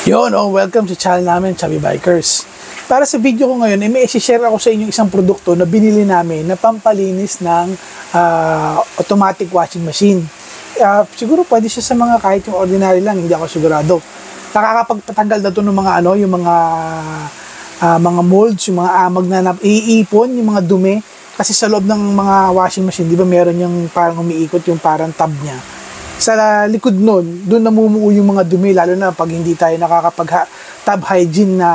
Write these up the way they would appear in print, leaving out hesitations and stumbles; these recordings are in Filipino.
Yun, welcome sa channel namin, Chubby Bikers. Para sa video ko ngayon, may isi-share ako sa inyo isang produkto na binili namin na pampalinis ng automatic washing machine. Siguro pwede siya sa mga kahit yung ordinary lang, hindi ako sigurado. Nakakapagpatanggal na to ng mga yung mga molds, yung mga amag na iipon, yung mga dumi. Kasi sa loob ng mga washing machine, di ba meron yung parang umiikot yung parang tab niya. Sa likod nun, doon namumuo yung mga dumi, lalo na pag hindi tayo nakakapag-tab hygiene na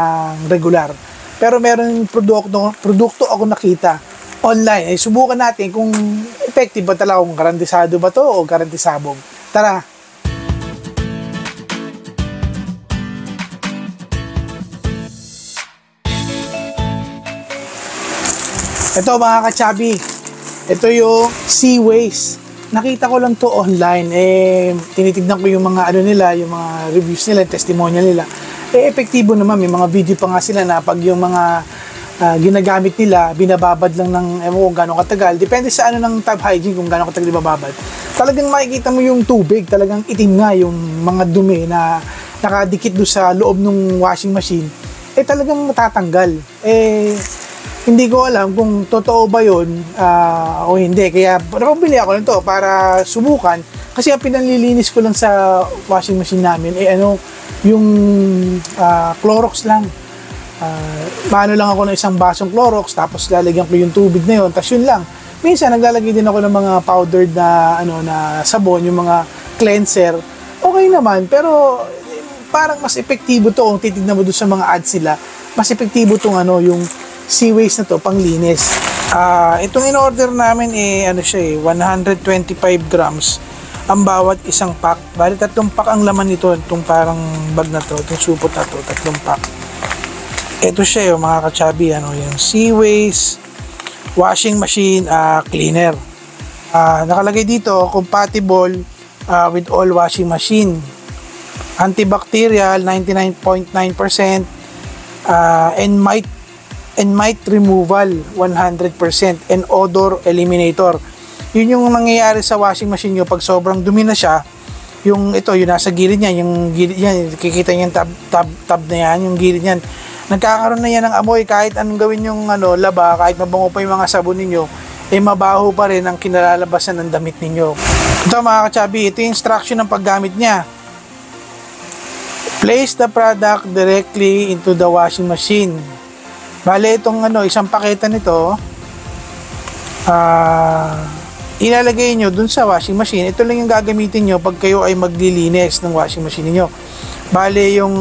regular. Pero meron produkto ako nakita online. Subukan natin kung effective ba talaga, kung garantisado ba to o garantisabong. Tara! Ito mga ka-chubby, ito yung Seaways. Nakita ko lang to online, tinitignan ko yung mga nila, yung mga reviews nila, testimonial nila. Epektibo naman, may mga video pa nga sila na pag yung mga ginagamit nila, binababad lang ng kung gano'ng katagal. Depende sa ng tab hygiene kung gano'ng katagal ibababad. Talagang makikita mo yung tubig, talagang itim nga yung mga dumi na nakadikit do sa loob ng washing machine. Talagang matatanggal. Hindi ko alam kung totoo ba yun o hindi. Kaya napabili ako nito para subukan. Kasi ang pinanlilinis ko lang sa washing machine namin yung Clorox lang. Maano lang ako ng isang basong Clorox, tapos lalagyan ko yung tubig na yun, tapos yun lang. Minsan naglalagay din ako ng mga powdered na sabon, yung mga cleanser. Okay naman, pero parang mas epektibo to kung titignan mo doon sa mga ads nila. Mas epektibo tong yung Seaways na to, panglinis. Itong in-order namin 125 grams ang bawat isang pack. Bali 3 pack ang laman nito, itong parang bag na to, itong supot na to, 3 pack. Ito siya mga ka-chubby, yung Seaways washing machine cleaner. Nakalagay dito, compatible with all washing machine. Antibacterial 99.9%, and mite removal 100%, and odor eliminator. Yun yung nangyayari sa washing machine nyo pag sobrang dumi na siya. Yung nasa gilid niya, yung gilid niya, kikita niyo yung tab na yan, yung gilid niyan. Nagkakaroon na yan ng amoy kahit anong gawin yung laba, kahit mabango pa yung mga sabon ninyo, mabaho pa rin ang kinalalabasan ng damit ninyo. Ito mga ka-chubby, ito yung instruction ng paggamit niya. Place the product directly into the washing machine. Bale, itong isang paketa nito, ilalagay nyo dun sa washing machine. Ito lang yung gagamitin nyo pag kayo ay maglilinis ng washing machine niyo. Bale, yung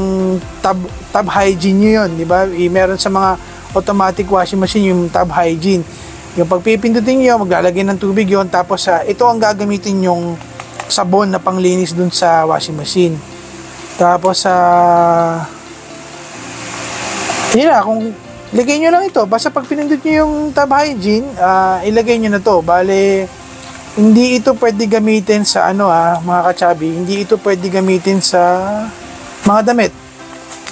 tab hygiene nyo yun, di ba? Meron sa mga automatic washing machine yung tab hygiene. Yung pagpipindutin nyo, maglalagay ng tubig yon, tapos ito ang gagamitin yung sabon na panglinis dun sa washing machine. Tapos kung ilagay nyo lang ito, basta pag pinindot nyo yung tab hygiene, ilagay nyo na to. Bale, hindi ito pwede gamitin sa mga ka-chubby, hindi ito pwede gamitin sa mga damit.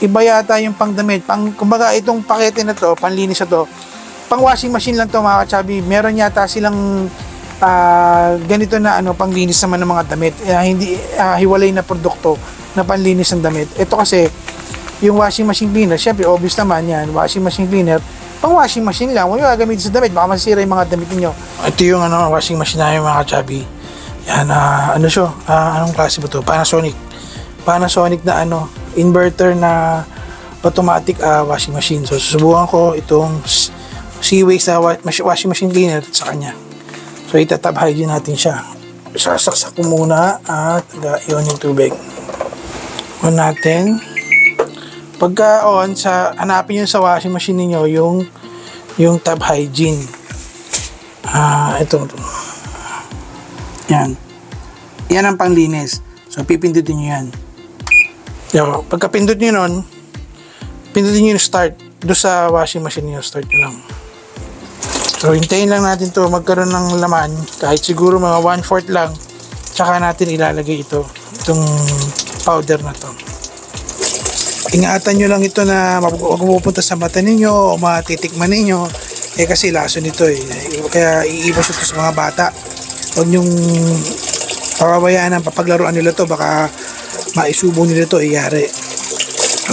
Iba yata yung pang damit. Kumbaga itong pakete na to, panlinis na to, pang washing machine lang to mga ka-chubby. Meron yata silang ganito na panglinis naman ng mga damit. Hindi hiwalay na produkto na panlinis ng damit. Ito kasi yung washing machine cleaner, syempre obvious naman yan, washing machine cleaner, pang washing machine lang, huwag yung gagamitin sa damit, baka masira yung mga damit niyo. Ito yung washing machine namin mga ka-chubby. Yan, siya, anong klase ba to? Panasonic na inverter na automatic washing machine. So susubukan ko itong Seaways na washing machine cleaner sa kanya. So itatab hygiene natin siya. Sasaksak ko muna at iyon yung tubig. On natin. Pagka hanapin nyo sa washing machine niyo yung tab hygiene. Ito. Yan. Yan ang panglinis. So pipindutin nyo yan. So, pagka pindot nyo nun, pindutin nyo yung start. Doon sa washing machine niyo, start nyo lang. So hintayin lang natin to magkaroon ng laman, kahit siguro mga 1/4 lang, tsaka natin ilalagay itong powder na to. Ingatan nyo lang ito na huwag pupunta sa mata ninyo o matitikman ninyo, kasi laso nito kaya iiwas ito sa mga bata. Huwag nyong pababayaan ng papaglaruan nila to, baka maisubong nila to, iyari.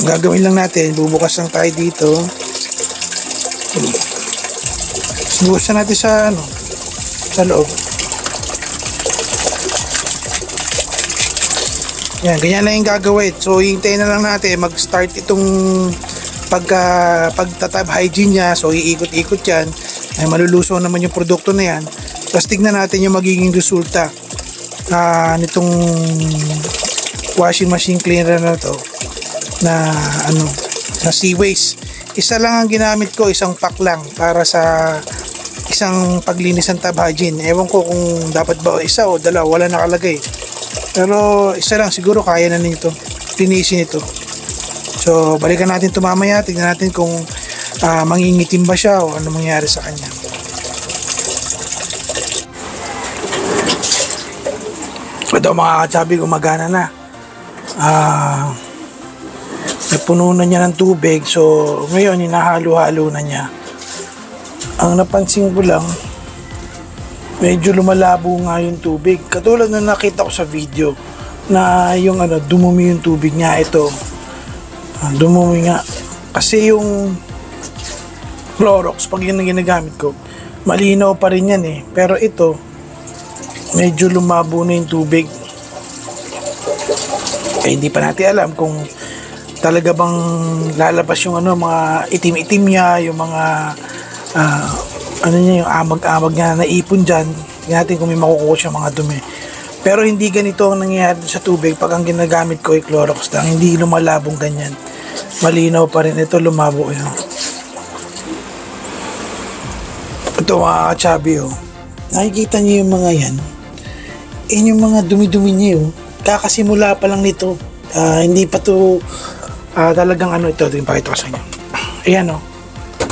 Ang gagawin lang natin, bubukas lang tayo dito. Bubukasan natin sa sa loob. Yan, ganyan na yung gagawin. So, hintayin na lang natin mag-start itong pagtatab hygiene niya. So, iikot-ikot yan. Ay, maluluso naman yung produkto na yan. Tapos, tignan natin yung magiging resulta nitong washing machine cleaner na to na Seaways. Isa lang ang ginamit ko, isang pack lang para sa isang paglinis ng tub hygiene. Ewan ko kung dapat ba isa o dalawa, wala nakalagay. Pero isa lang siguro kaya na nito linisin ito. So balikan natin ito mamaya, tignan natin kung mangingitim ba siya o ano mangyari sa kanya. Ito mga katsabi, gumagana na. Napuno na niya ng tubig, so ngayon hinahalo-halo na niya. Ang napansin ko lang, medyo lumalabo nga yung tubig. Katulad na nakita ko sa video na yung dumumi yung tubig niya. Ito, dumumi nga. Kasi yung Clorox, pag yun ang ginagamit ko, malinaw pa rin yan eh. Pero ito, medyo lumabo na yung tubig. Eh, hindi pa natin alam kung talaga bang lalabas yung mga itim-itim niya, yung mga yung amag-amag niya na ipon dyan. Hindi natin kung may makukuha siya mga dumi. Pero hindi ganito ang nangyayari sa tubig pag ang ginagamit ko ay Clorox lang. Hindi lumalabong ganyan. Malinaw pa rin. Ito lumabo yun. Ito mga katsabi, nakikita niyo yung mga yan. Yung mga dumi-dumi niyo. Kakasimula pa lang nito. Hindi pa to talagang ito yung pakita ko sa inyo. Ayan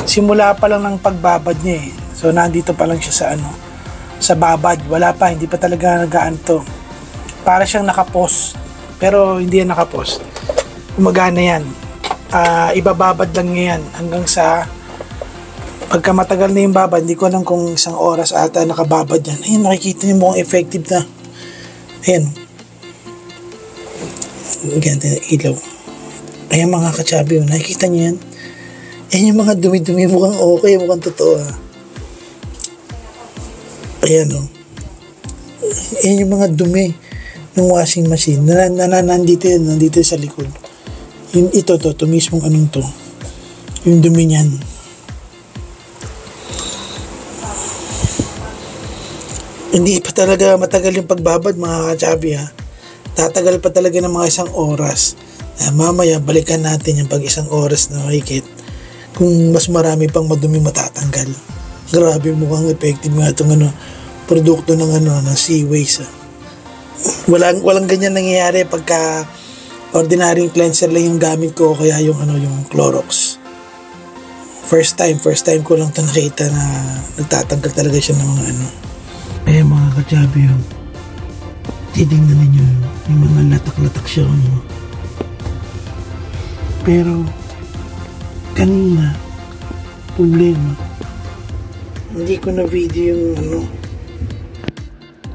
simula pa lang ng pagbabad niya eh. So nandito pa lang siya sa sa babad. Wala pa, hindi pa talaga nagaan to. Para siyang nakapos. Pero hindi yan nakapos. Gumagana yan. Ibababad lang niya yan hanggang sa pagka matagal na yung babad. Hindi ko alam kung isang oras ata nakababad yan. Ayun, nakikita niyo mukhang effective na. Ayan. Ganyan na ilaw. Ayan mga katsabi, nakikita niyo yan. Ayan yung mga dumi-dumi, mukhang okay, mukhang totoo Ayan Ayan yung mga dumi ng washing machine nandito yun, nandito sa likod. Ito mismong to. Yung dumi niyan. Hindi pa talaga matagal yung pagbabad mga katsabi Tatagal pa talaga ng mga isang oras. Mamaya balikan natin yung pag isang oras na mahigit. Kung mas marami pang madumi matatanggal. Grabe, mukhang effective nga itong produkto ng ng Seaways. Walang ganyan nangyayari pagka ordinary cleanser lang yung gamit ko, kaya yung yung Clorox. First time ko lang ito nakita na nagtatanggal talaga siya ng mga mga katsabi titingnan ninyo yung mga latak-latak siya pero kanina problema hindi ko na video yung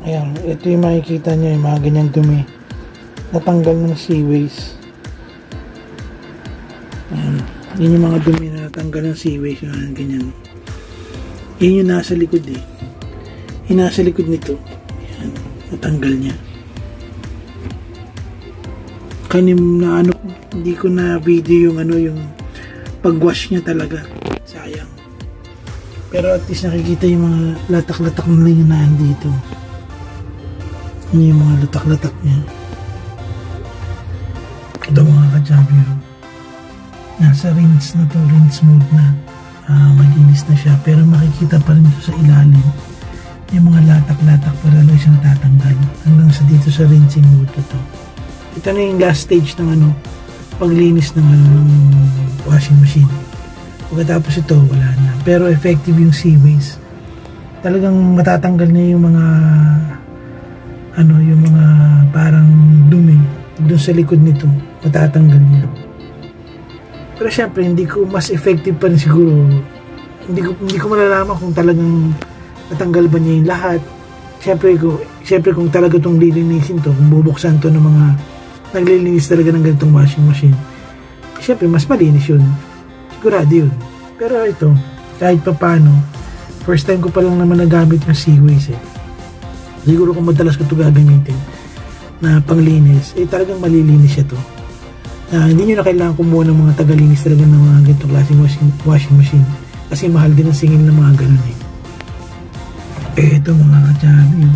ayan, ito yung makikita nyo yung mga ganyang dumi natanggal ng Seaways. Ayan, yun yung mga dumi na natanggal ng Seaways yung ganyan. Yun yung nasa likod yung nasa likod nito. Ayan, natanggal niya kanim na hindi ko na video yung yung pag-wash niya talaga. Sayang. Pero at least nakikita yung mga latak-latak na yung nandito. Yung mga latak-latak niya. Ito mga katsabi. Nasa rinse na to. Rinse mode na. Malinis na siya. Pero makikita pa rin ito sa ilalim. Yung mga latak-latak para lang siya natatanggal. Hanggang sa dito sa rinsing mode ito. Ito na yung last stage ng paglinis ng ng washing machine. Pagkatapos ito, wala na. Pero effective yung Seaways. Talagang matatanggal niya yung mga yung mga parang dumi doon sa likod nito. Matatanggal niya. Pero syempre, hindi ko mas effective pa rin siguro. Hindi ko malalaman kung talagang natanggal ba niya yung lahat. Syempre kung talaga itong lilinisin to, kung bubuksan to ng mga naglilinis talaga ng ganitong washing machine, syempre mas malinis yun, sigurado yun. Pero ito, kahit pa paano, first time ko pa lang naman nagamit yung Seaways siguro kung madalas ko ito gagamitin na panglinis, talagang malilinis siya to. Hindi nyo na kailangan kumuha ng mga tagalinis talaga ng mga ganitong klaseng washing machine kasi mahal din ang singil ng mga ganun ito mga ka-chubby,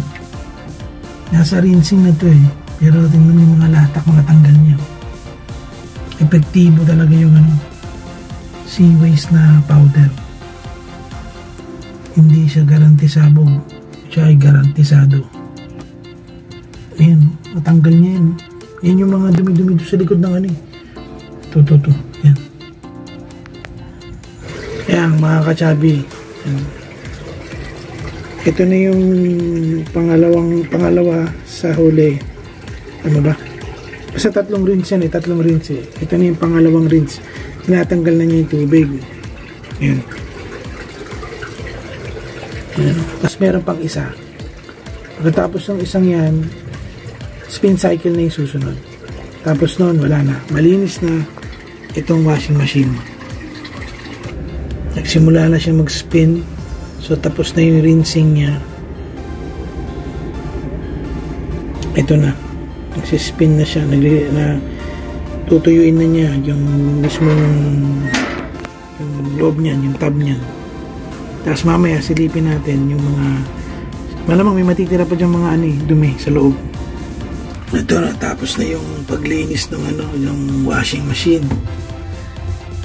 nasa rinsing na to pero tingnan mo yung mga latak, mga tanggal niya. Epektibo talaga yung Seaways na powder. Hindi siya garantisabog, siya ay garantisado. Ayan, matanggal niya yan. Yan yung mga dumi-dumi sa likod ng to. Yan. Ayan mga ka-chubby. Ito na yung pangalawa sa huli. Ano ba? Basta tatlong rinse yan tatlong rinse Ito na yung pangalawang rinse. Tinatanggal na niya yung tubig. Ayan. Tapos meron pang isa. Pagkatapos ng isang yan, spin cycle na yung susunod. Tapos noon wala na, malinis na itong washing machine. Nagsimula na siya mag-spin, so tapos na yung rinsing niya. Ito na, nagsispin na siya, tutuyuin na niya yung mismong yung loob niyan, yung tab niyan. Tapos mamaya silipin natin yung mga, malamang may matitira pa dyan mga dumi sa loob. Ito na, tapos na yung paglinis ng yung washing machine.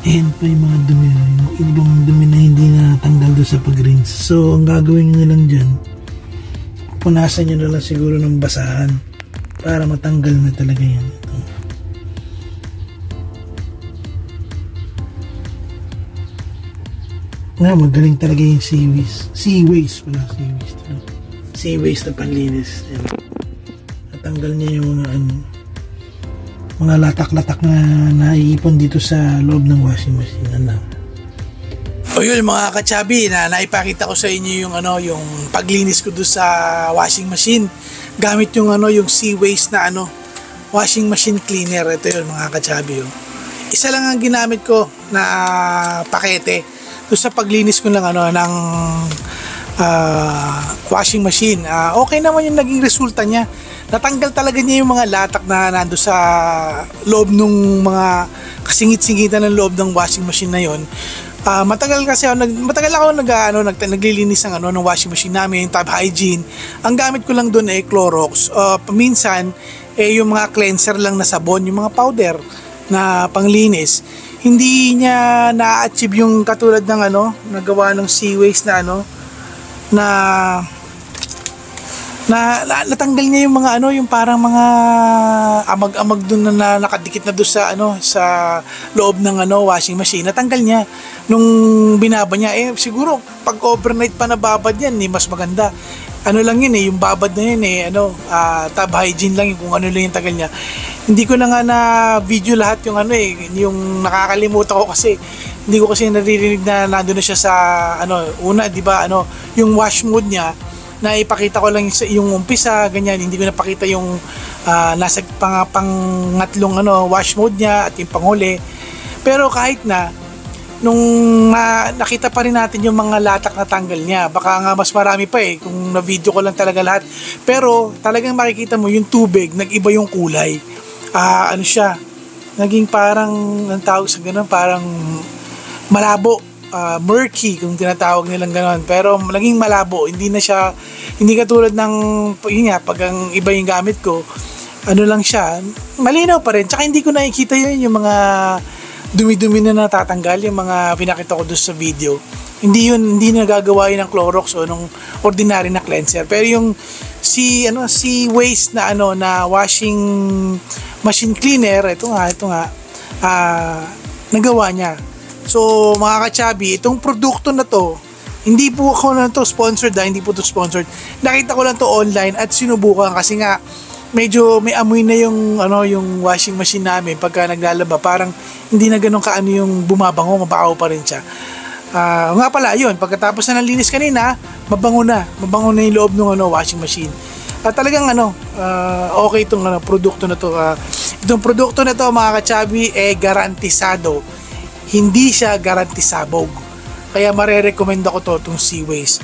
Ayan pa yung mga dumi, yung ibang dumi na hindi na tanggal doon sa pag-rinse. So ang gagawin nyo na lang dyan, punasan nyo na lang siguro ng basahan para matanggal na talaga yan. Magaling talaga yung Seaways na panlinis. Natanggal niya yung mga latak-latak na naiipon dito sa loob ng washing machine. O yun mga ka-chubby, na naipakita ko sa inyo yung yung paglinis ko doon sa washing machine gamit yung yung Seaways na washing machine cleaner. Ito yun mga ka-chubby. Isa lang ang ginamit ko na pakete doon sa paglinis ko ng ng washing machine. Okay naman yung naging resulta niya. Natanggal talaga niya yung mga latak na nando sa loob nung mga kasingit-singitan ng loob ng washing machine na yon. Matagal ako naglilinis ng washing machine namin, tab hygiene. Ang gamit ko lang doon Clorox. Minsan yung mga cleanser lang na sabon, yung mga powder na panglinis. Hindi niya na-achieve yung katulad ng nagawa ng Seaways na natanggal niya yung mga yung parang mga amag-amag doon na nakadikit na doon sa sa loob ng washing machine. Natanggal niya nung binaba niya. Siguro pag overnight pa nababad yan mas maganda. Lang yun yung babad na yun tab hygiene lang kung lang yung tagal niya. Hindi ko na nga na video lahat yung yung nakakalimutan ko kasi hindi ko kasi naririnig na nandoon na siya sa una, di ba yung wash mode niya na ipakita ko lang yung umpisa ganyan, hindi ko napakita yung nasa pangatlong wash mode niya at yung panghuli. Pero kahit na nung nakita pa rin natin yung mga latak na tanggal niya, baka nga mas marami pa kung na-video ko lang talaga lahat. Pero talagang makikita mo yung tubig, nag-iba yung kulay. Siya, naging parang ang tawag sa ganun, parang malabo, murky kung tinatawag nilang ganun. Pero naging malabo, hindi katulad ng yun nga, pag ang iba yung gamit ko, lang siya, malinaw pa rin. Tsaka hindi ko nakikita yung mga dumi-dumi na natatanggal, yung mga pinakita ko doon sa video. Hindi nagagawa yun ng Clorox o nung ordinary na cleanser. Pero yung Seaways na washing machine cleaner, ito nga nagawa niya. So mga ka-chubby, itong produkto na to, hindi po ako na to sponsored, hindi po to sponsored. Nakita ko lang to online at sinubukan kasi nga medyo may amoy na yung yung washing machine namin pagka naglalaba, parang hindi na ganoon kaano yung bumabango, mabaho pa rin siya. Nga pala yun, pagkatapos na nalinis kanina, mabango na yung loob ng washing machine. Talagang okay itong produkto na to. Itong produkto na to mga ka-chubby garantisado. Hindi siya garantisabog. Kaya marerekomenda ko to, itong Seaways.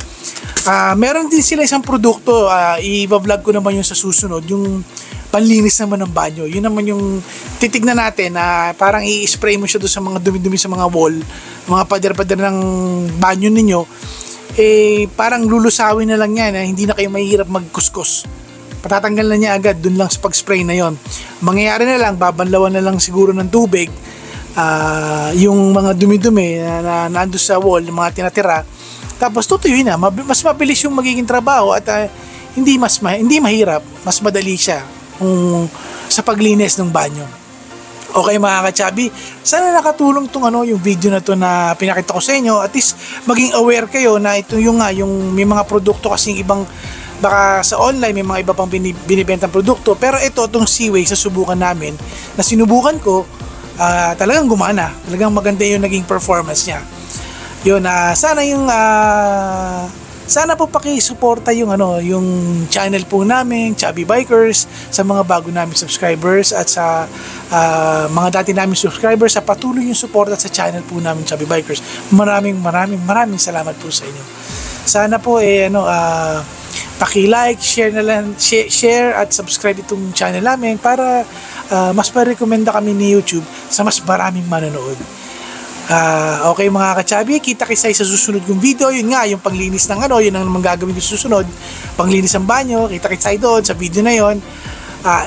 Meron din sila isang produkto, i-vlog ko naman yung sa susunod, yung panlinis naman ng banyo. Yun naman yung titignan natin na parang i-spray mo siya doon sa mga dumi-dumi sa mga wall, mga pader-pader ng banyo ninyo. Parang lulusawin na lang yan, hindi na kayo mahihirap magkuskus. Patatanggal na niya agad dun lang sa pag-spray na yon. Mangyayari na lang, babanlawan na lang siguro ng tubig yung mga dumi-dumi na nando sa wall, yung mga tinatira, tapos tutuyuin na. Mas mabilis yung magiging trabaho at hindi mahirap, mas madali siya sa paglinis ng banyo. Okay mga ka-chubby, sana nakatulong yung video na to na pinakita ko sa inyo. At least maging aware kayo na ito yung may mga produkto kasing ibang, baka sa online may mga iba pang binibentang produkto, pero itong Seaways na subukan namin, na sinubukan ko, talagang gumana, talagang maganda yung naging performance niya. Yun, sana po paki-suporta yung channel po namin, Chubby Bikers, sa mga bago namin subscribers at sa mga dati namin subscribers, sa patuloy yung suporta sa channel po namin, Chubby Bikers. Maraming salamat po sa inyo. Sana po paki-like, share at subscribe itong channel namin para mas pa-recommenda kami ni YouTube sa mas maraming manonood. Okay mga ka-chubby, kita-kisay sa susunod kong video. Yun nga, yung panglinis ng yun ang naman gagawin ko susunod. Panglinis ng banyo, kita-kisay doon sa video na yun.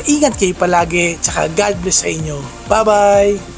Ingat kayo palagi, tsaka God bless sa inyo. Bye-bye!